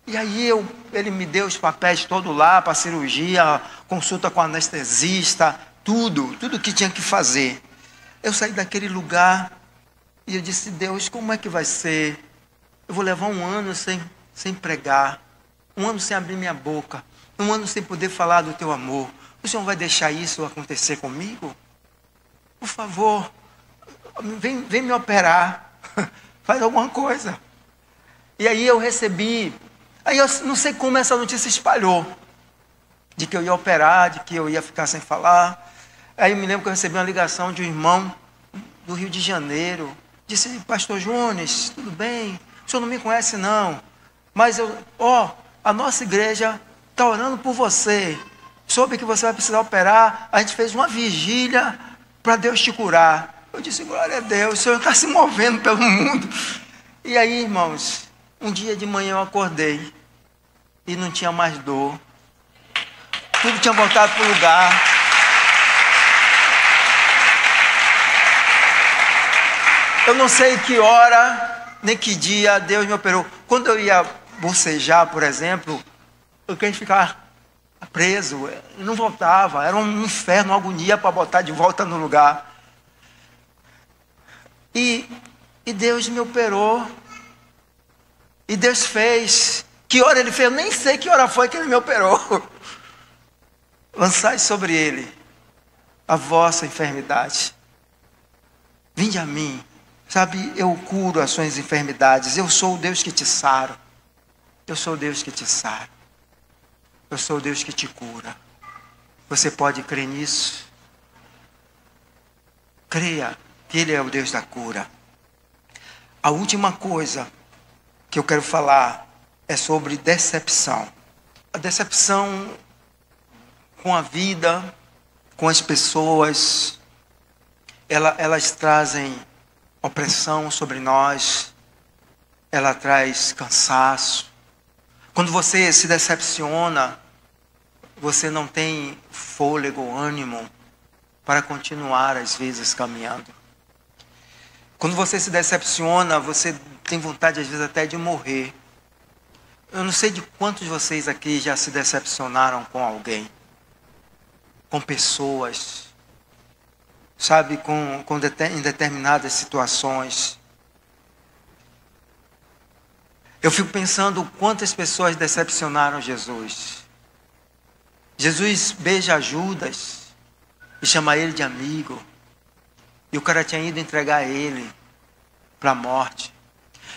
E aí ele me deu os papéis todos lá para cirurgia, consulta com anestesista, tudo que tinha que fazer. Eu saí daquele lugar e eu disse: Deus, como é que vai ser? Eu vou levar 1 ano sem pregar, 1 ano sem abrir minha boca, 1 ano sem poder falar do teu amor. O Senhor vai deixar isso acontecer comigo? Por favor, vem me operar. Faz alguma coisa. E aí eu recebi. Aí eu não sei como essa notícia espalhou. De que eu ia operar, de que eu ia ficar sem falar. Aí eu me lembro que eu recebi uma ligação de um irmão do Rio de Janeiro. Disse: pastor Jones, tudo bem? O senhor não me conhece não. Mas a nossa igreja está orando por você. soube que você vai precisar operar, a gente fez uma vigília para Deus te curar. Eu disse, glória a Deus, o Senhor está se movendo pelo mundo. E aí, irmãos, um dia de manhã eu acordei e não tinha mais dor. Tudo tinha voltado para o lugar. Eu não sei que hora, nem que dia Deus me operou. Quando eu ia bocejar, por exemplo, eu queria ficar preso, não voltava, era um inferno, uma agonia para botar de volta no lugar. E Deus me operou, e Deus fez. Que hora Ele fez? Eu nem sei que hora foi que Ele me operou. Lançai sobre Ele a vossa enfermidade. Vinde a mim, sabe, eu curo as suas enfermidades, eu sou o Deus que te saro. Eu sou o Deus que te sara. Eu sou o Deus que te cura. Você pode crer nisso? Creia que Ele é o Deus da cura. A última coisa que eu quero falar é sobre decepção. A decepção com a vida, com as pessoas, elas trazem opressão sobre nós, ela traz cansaço. Quando você se decepciona, você não tem fôlego, ânimo para continuar, às vezes, caminhando. Quando você se decepciona, você tem vontade, às vezes, até de morrer. Eu não sei de quantos de vocês aqui já se decepcionaram com alguém, com pessoas, sabe, em determinadas situações. Eu fico pensando quantas pessoas decepcionaram Jesus. Jesus beija Judas e chama ele de amigo. E o cara tinha ido entregar ele para a morte.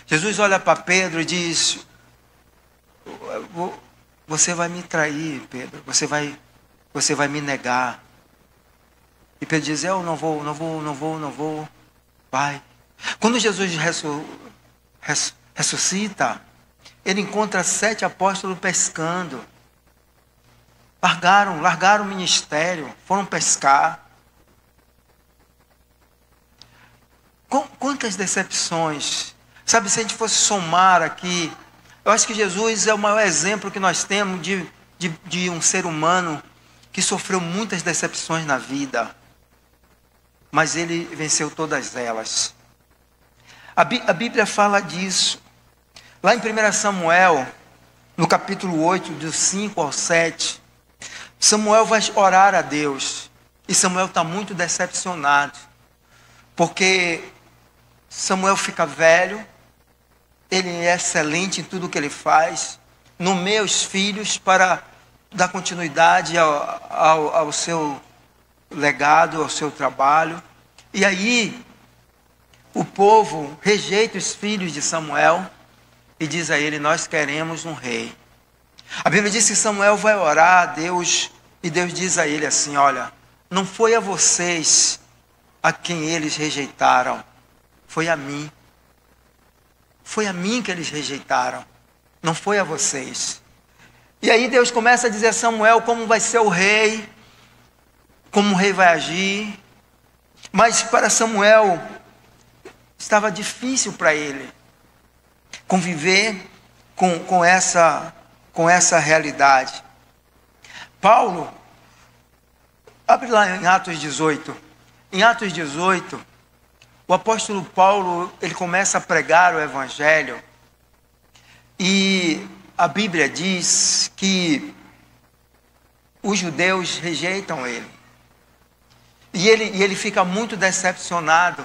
Jesus olha para Pedro e diz, você vai me trair, Pedro. Você vai me negar. E Pedro diz, eu não vou. Vai. Quando Jesus ressuscita, ele encontra 7 apóstolos pescando. Largaram o ministério, foram pescar. Quantas decepções. Sabe, se a gente fosse somar aqui, eu acho que Jesus é o maior exemplo que nós temos de um ser humano que sofreu muitas decepções na vida, mas ele venceu todas elas. A Bíblia fala disso. Lá em 1 Samuel, no capítulo 8, do 5 ao 7, Samuel vai orar a Deus. E Samuel está muito decepcionado. Porque Samuel fica velho, ele é excelente em tudo que ele faz, nomeia os filhos para dar continuidade ao seu legado, ao seu trabalho. E aí, o povo rejeita os filhos de Samuel e diz a ele, nós queremos um rei. A Bíblia diz que Samuel vai orar a Deus e Deus diz a ele assim, olha, não foi a vocês a quem eles rejeitaram, foi a mim. Foi a mim que eles rejeitaram, não foi a vocês. E aí Deus começa a dizer a Samuel como vai ser o rei, como o rei vai agir. Mas para Samuel estava difícil para ele conviver com essa realidade. Paulo, abre lá em Atos 18. Em Atos 18, o apóstolo Paulo, ele começa a pregar o evangelho. E a Bíblia diz que os judeus rejeitam ele. E ele fica muito decepcionado.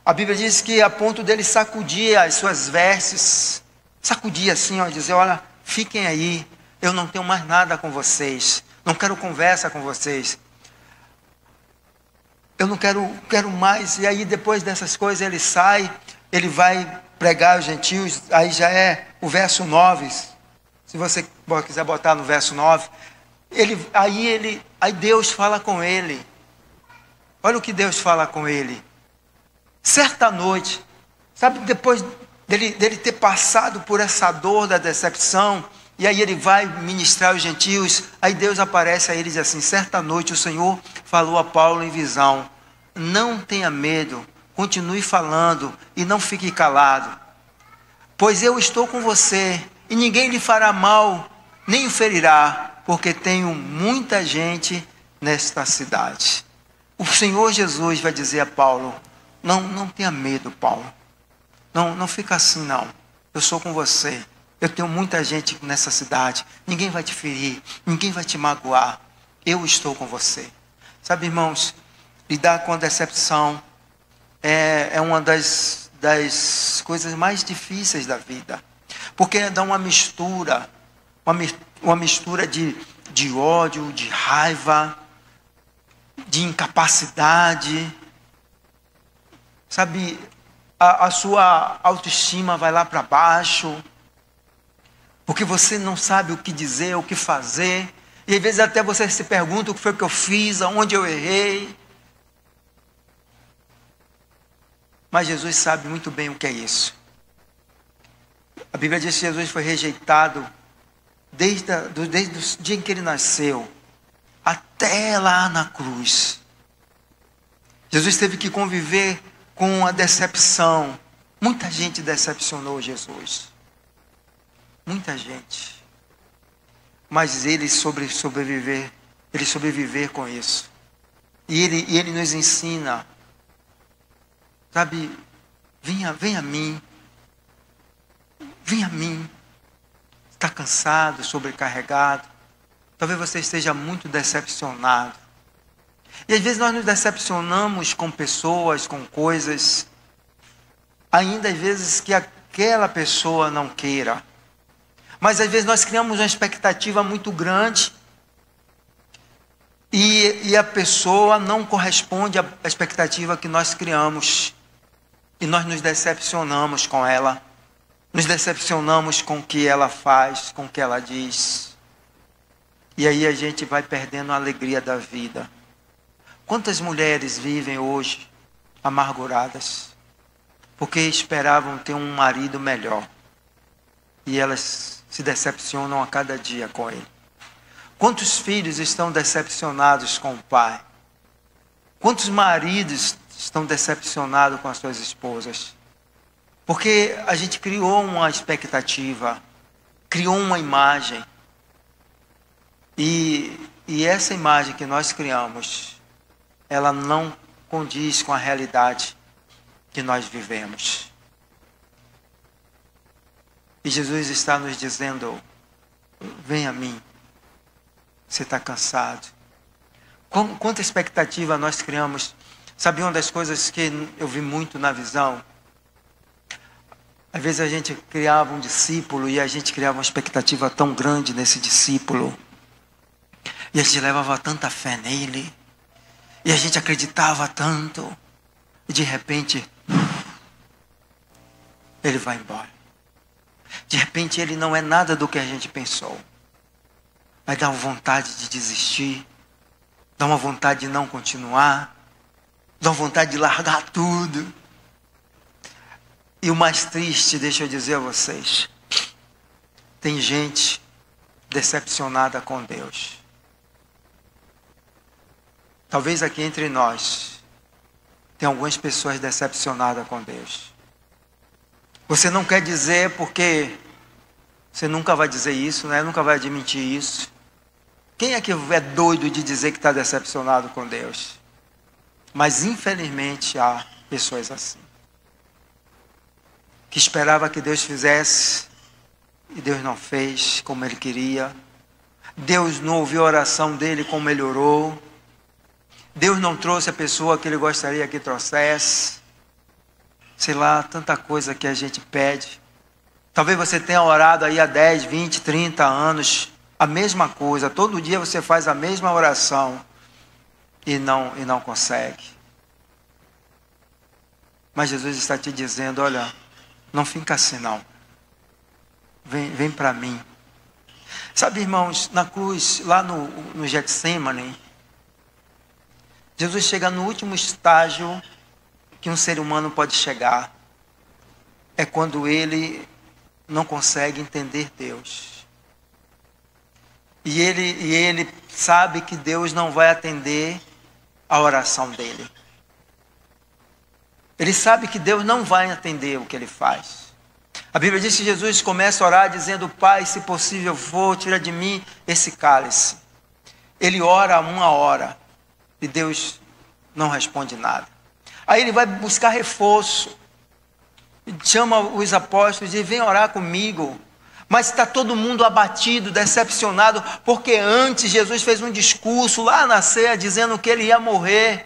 A Bíblia diz que a ponto dele sacudir as suas vestes. Sacudir assim, ó, dizer, olha, fiquem aí. Eu não tenho mais nada com vocês. Não quero conversa com vocês. Eu não quero mais. E aí depois dessas coisas ele sai. Ele vai pregar aos gentios. Aí já é o verso 9. Se você quiser botar no verso 9. Aí Deus fala com ele. Olha o que Deus fala com ele. Certa noite, sabe, depois dele ter passado por essa dor da decepção, E aí ele vai ministrar aos gentios. Aí Deus aparece a ele e diz assim: certa noite o Senhor falou a Paulo em visão: não tenha medo, continue falando e não fique calado, pois eu estou com você, e ninguém lhe fará mal, nem o ferirá, porque tenho muita gente nesta cidade. O Senhor Jesus vai dizer a Paulo: não tenha medo, Paulo. Não fica assim, não. Eu sou com você. Eu tenho muita gente nessa cidade. Ninguém vai te ferir, ninguém vai te magoar. Eu estou com você. Sabe, irmãos, lidar com a decepção é uma das coisas mais difíceis da vida. Porque dá uma mistura de ódio, de raiva, de incapacidade. Sabe, a sua autoestima vai lá para baixo, porque você não sabe o que dizer, o que fazer. E às vezes até você se pergunta: o que foi que eu fiz, aonde eu errei. Mas Jesus sabe muito bem o que é isso. A Bíblia diz que Jesus foi rejeitado desde o dia em que ele nasceu até lá na cruz. Jesus teve que conviver com a decepção. Muita gente decepcionou Jesus. Muita gente. Mas ele sobreviver com isso. E ele nos ensina, sabe, venha a mim. Venha a mim. Está cansado, sobrecarregado. Talvez você esteja muito decepcionado. E às vezes nós nos decepcionamos com pessoas, com coisas, ainda às vezes que aquela pessoa não queira. Mas às vezes nós criamos uma expectativa muito grande e a pessoa não corresponde à expectativa que nós criamos. E nós nos decepcionamos com ela. Nos decepcionamos com o que ela faz, com o que ela diz. E aí a gente vai perdendo a alegria da vida. Quantas mulheres vivem hoje amarguradas? Porque esperavam ter um marido melhor. E elas se decepcionam a cada dia com ele. Quantos filhos estão decepcionados com o pai? Quantos maridos estão decepcionados com as suas esposas? Porque a gente criou uma expectativa, criou uma imagem. E essa imagem que nós criamos, ela não condiz com a realidade que nós vivemos. E Jesus está nos dizendo: vem a mim. Você está cansado. Quanta expectativa nós criamos. Sabe, uma das coisas que eu vi muito na visão? Às vezes a gente criava um discípulo e a gente criava uma expectativa tão grande nesse discípulo. E a gente levava tanta fé nele. E a gente acreditava tanto. E de repente, ele vai embora. De repente ele não é nada do que a gente pensou. Vai dar uma vontade de desistir. Dá uma vontade de não continuar. Dá uma vontade de largar tudo. E o mais triste, deixa eu dizer a vocês, tem gente decepcionada com Deus. Talvez aqui entre nós tem algumas pessoas decepcionadas com Deus. Você não quer dizer porque você nunca vai dizer isso, né? Nunca vai admitir isso. Quem é que é doido de dizer que está decepcionado com Deus? Mas infelizmente há pessoas assim. Que esperava que Deus fizesse e Deus não fez como ele queria. Deus não ouviu a oração dele como ele orou. Deus não trouxe a pessoa que ele gostaria que trouxesse. Sei lá, tanta coisa que a gente pede. Talvez você tenha orado aí há 10, 20, 30 anos a mesma coisa. Todo dia você faz a mesma oração e não consegue. Mas Jesus está te dizendo: olha, não fica assim não. Vem para mim. Sabe, irmãos, na cruz, lá no Getsemane, Jesus chega no último estágio que um ser humano pode chegar. É quando ele não consegue entender Deus. E ele sabe que Deus não vai atender a oração dele. Ele sabe que Deus não vai atender o que ele faz. A Bíblia diz que Jesus começa a orar dizendo: Pai, se possível for, tira de mim esse cálice. Ele ora 1 hora e Deus não responde nada. Aí ele vai buscar reforço. Chama os apóstolos e diz: vem orar comigo. Mas está todo mundo abatido, decepcionado, porque antes Jesus fez um discurso lá na ceia dizendo que ele ia morrer.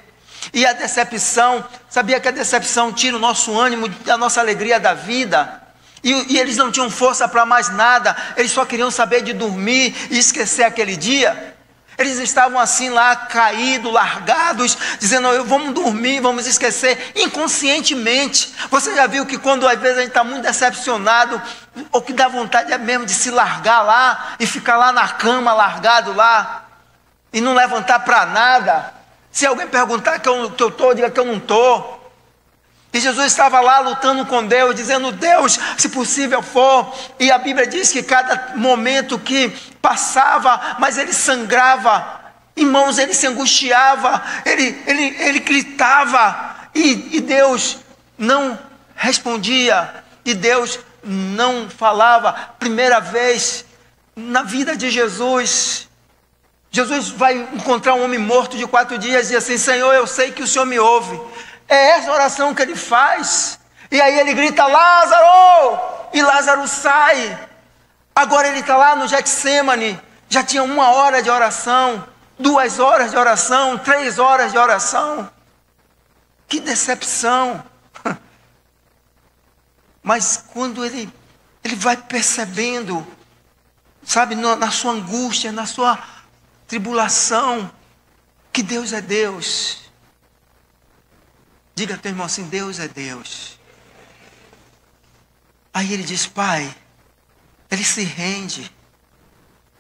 E a decepção, sabia que a decepção tira o nosso ânimo, a nossa alegria da vida? E eles não tinham força para mais nada, eles só queriam saber de dormir e esquecer aquele dia. Eles estavam assim lá, caídos, largados, dizendo: vamos dormir, vamos esquecer, inconscientemente. Você já viu que quando às vezes a gente está muito decepcionado, o que dá vontade é mesmo de se largar lá, e ficar lá na cama, largado lá, e não levantar para nada. Se alguém perguntar que eu estou, diga que eu não estou. E Jesus estava lá lutando com Deus, dizendo: Deus, se possível for. E a Bíblia diz que cada momento que passava, mas ele sangrava. Irmãos, ele se angustiava, ele gritava. E Deus não respondia. E Deus não falava. Primeira vez na vida de Jesus. Jesus vai encontrar um homem morto de 4 dias e diz assim: Senhor, eu sei que o Senhor me ouve. É essa oração que ele faz. E aí ele grita: Lázaro! E Lázaro sai. Agora ele está lá no Getsemane. Já tinha 1 hora de oração, 2 horas de oração, 3 horas de oração. Que decepção. Mas quando ele vai percebendo, sabe, na sua angústia, na sua tribulação, que Deus é Deus. Diga ao teu irmão assim: Deus é Deus. Aí ele diz: Pai, ele se rende.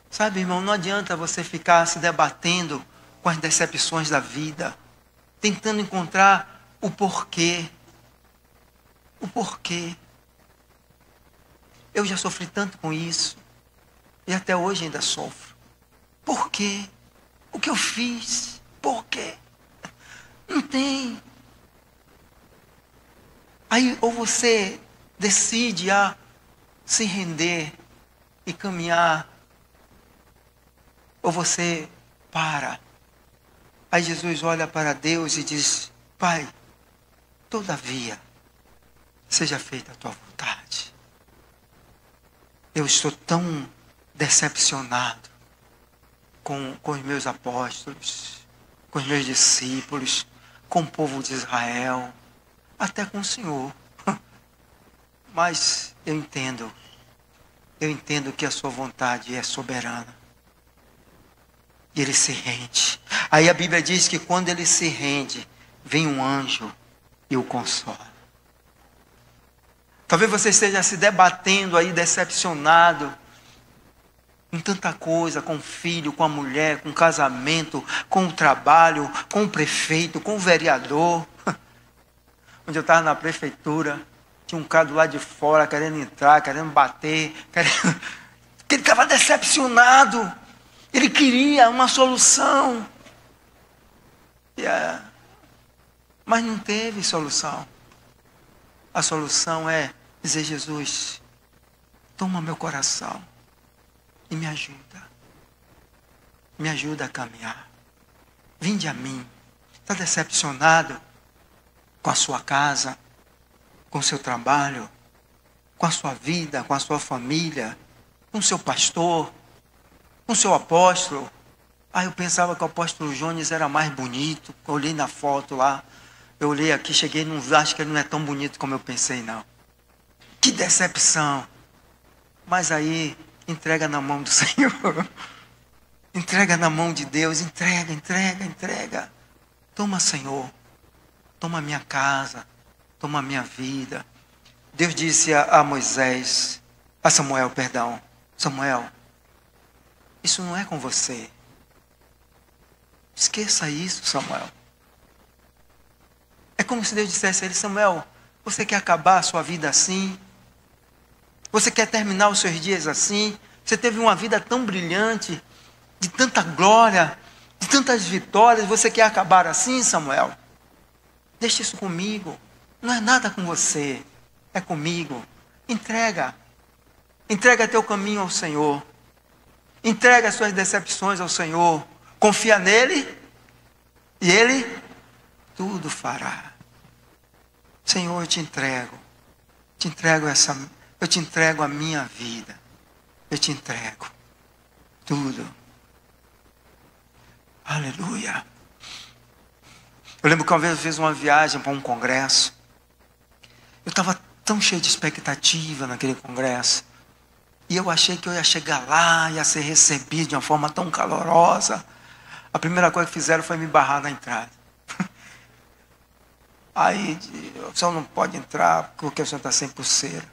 Sabe, irmão, não adianta você ficar se debatendo com as decepções da vida, tentando encontrar o porquê. O porquê. Eu já sofri tanto com isso, e até hoje ainda sofro. Por quê? O que eu fiz? Por quê? Não tem. Aí ou você decide a se render e caminhar, ou você para. Aí Jesus olha para Deus e diz: Pai, todavia, seja feita a tua vontade. Eu estou tão decepcionado com os meus apóstolos, com os meus discípulos, com o povo de Israel, até com o Senhor. Mas eu entendo que a sua vontade é soberana. E ele se rende. Aí a Bíblia diz que quando ele se rende, vem um anjo e o consola. Talvez você esteja se debatendo aí, decepcionado em tanta coisa, com o filho, com a mulher, com o casamento, com o trabalho, com o prefeito, com o vereador. Onde eu estava na prefeitura, tinha um cara do lado de fora querendo entrar, querendo bater, porque ele estava decepcionado. Ele queria uma solução. Mas não teve solução. A solução é dizer: Jesus, toma meu coração e me ajuda. Me ajuda a caminhar. Vinde a mim. Está decepcionado com a sua casa, com o seu trabalho, com a sua vida, com a sua família, com o seu pastor, com o seu apóstolo? Eu pensava que o apóstolo Jones era mais bonito. Eu olhei na foto lá. Eu olhei aqui, cheguei, não acho que ele não é tão bonito como eu pensei, não. Que decepção. Mas aí, entrega na mão do Senhor. Entrega na mão de Deus. Entrega. Toma, Senhor. Toma a minha casa. Toma a minha vida. Deus disse a Moisés, a Samuel, perdão. Samuel, isso não é com você. Esqueça isso, Samuel. É como se Deus dissesse a ele: Samuel, você quer acabar a sua vida assim? Você quer terminar os seus dias assim? Você teve uma vida tão brilhante, de tanta glória, de tantas vitórias. Você quer acabar assim, Samuel? Deixa isso comigo. Não é nada com você, é comigo. Entrega teu caminho ao Senhor. Entrega as suas decepções ao Senhor. Confia nele e Ele tudo fará. Senhor, eu te entrego a minha vida. Eu te entrego tudo. Aleluia. Eu lembro que uma vez eu fiz uma viagem para um congresso. Eu estava tão cheio de expectativa naquele congresso. E eu achei que eu ia chegar lá, ia ser recebido de uma forma tão calorosa. A primeira coisa que fizeram foi me barrar na entrada. Aí, o senhor não pode entrar porque o senhor está sem pulseira.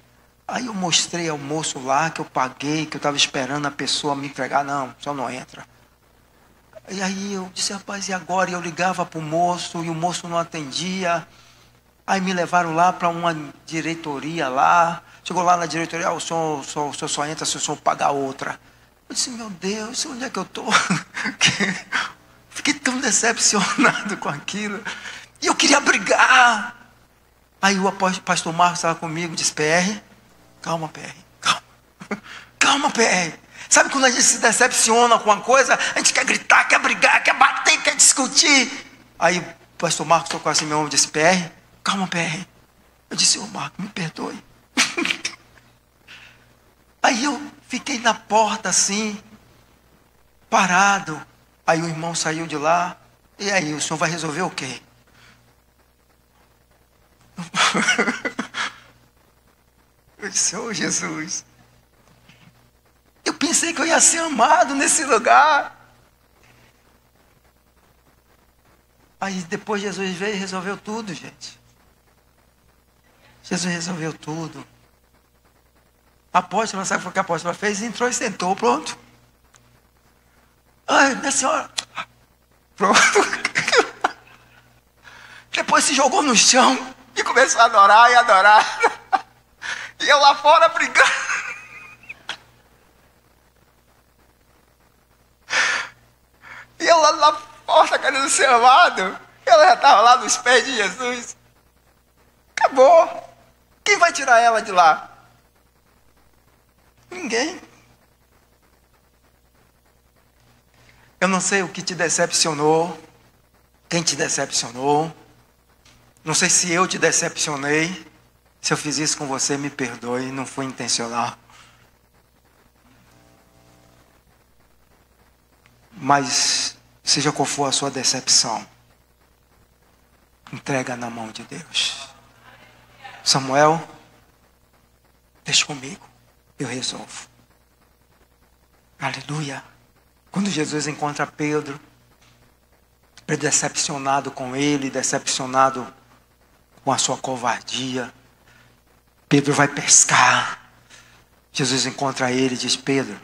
Aí eu mostrei ao moço lá que eu paguei, que eu estava esperando a pessoa me entregar. Não, o senhor não entra. E aí eu disse, rapaz, e agora? E eu ligava para o moço e o moço não atendia. Aí me levaram lá para uma diretoria lá. Chegou lá na diretoria, o senhor só entra se o senhor pagar outra. Eu disse, meu Deus, onde é que eu estou? Fiquei tão decepcionado com aquilo. E eu queria brigar. Aí o pastor Marcos estava comigo, disse, PR, calma, PR, calma. Calma, PR. Sabe quando a gente se decepciona com uma coisa, a gente quer gritar, quer brigar, quer bater, quer discutir. Aí o pastor Marcos tocou assim meu ombro e disse, PR, calma, PR. Eu disse, ô Marcos, me perdoe. Aí eu fiquei na porta assim, parado. Aí o irmão saiu de lá. E aí, o senhor vai resolver o quê? Eu disse, ô Jesus. Eu pensei que eu ia ser amado nesse lugar. Aí depois Jesus veio e resolveu tudo, gente. Jesus resolveu tudo. A apóstola, sabe o que a apóstola fez? Entrou e sentou, pronto. Ai, minha senhora. Pronto. Depois se jogou no chão e começou a adorar e adorar. E eu lá fora brigando. E eu lá na porta querendo ser amado. Ela já estava lá nos pés de Jesus. Acabou. Quem vai tirar ela de lá? Ninguém. Eu não sei o que te decepcionou. Quem te decepcionou. Não sei se eu te decepcionei. Se eu fiz isso com você, me perdoe. Não foi intencional. Mas, seja qual for a sua decepção, entrega na mão de Deus. Samuel, deixa comigo. Eu resolvo. Aleluia. Quando Jesus encontra Pedro, decepcionado com ele, decepcionado com a sua covardia, Pedro vai pescar. Jesus encontra ele e diz, Pedro,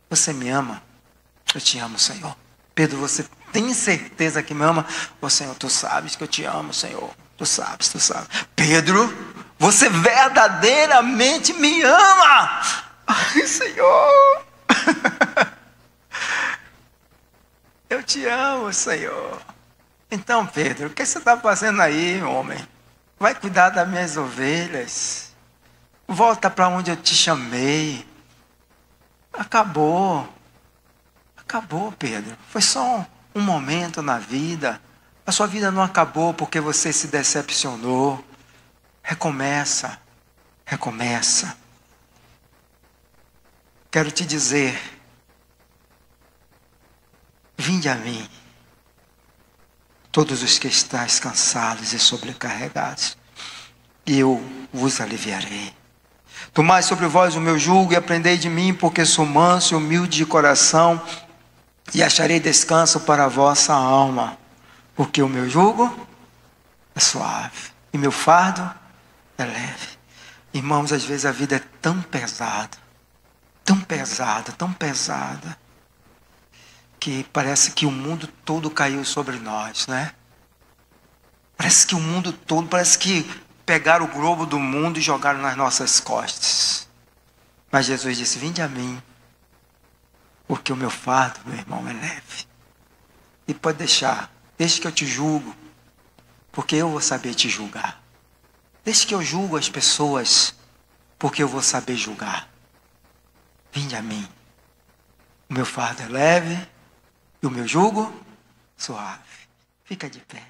você me ama? Eu te amo, Senhor. Pedro, você tem certeza que me ama? Ô Senhor, tu sabes que eu te amo, Senhor. Tu sabes. Pedro, você verdadeiramente me ama. Ai, Senhor. Eu te amo, Senhor. Então, Pedro, o que você está fazendo aí, homem? Vai cuidar das minhas ovelhas. Volta para onde eu te chamei. Acabou, Pedro. Foi só um momento na vida. A sua vida não acabou porque você se decepcionou. Recomeça. Quero te dizer, vinde a mim, todos os que estáis cansados e sobrecarregados, e eu vos aliviarei. Tomai sobre vós o meu jugo e aprendei de mim, porque sou manso e humilde de coração, e acharei descanso para a vossa alma, porque o meu jugo é suave e meu fardo é leve. Irmãos, às vezes a vida é tão pesada, que parece que o mundo todo caiu sobre nós, né? Parece que pegaram o globo do mundo e jogaram nas nossas costas. Mas Jesus disse, vinde a mim, Porque o meu fardo, meu irmão, é leve. E pode deixa que eu te julgo, porque eu vou saber te julgar. Deixa que eu julgo as pessoas, porque eu vou saber julgar. Vinde a mim. O meu fardo é leve e o meu jugo suave. Fica de pé.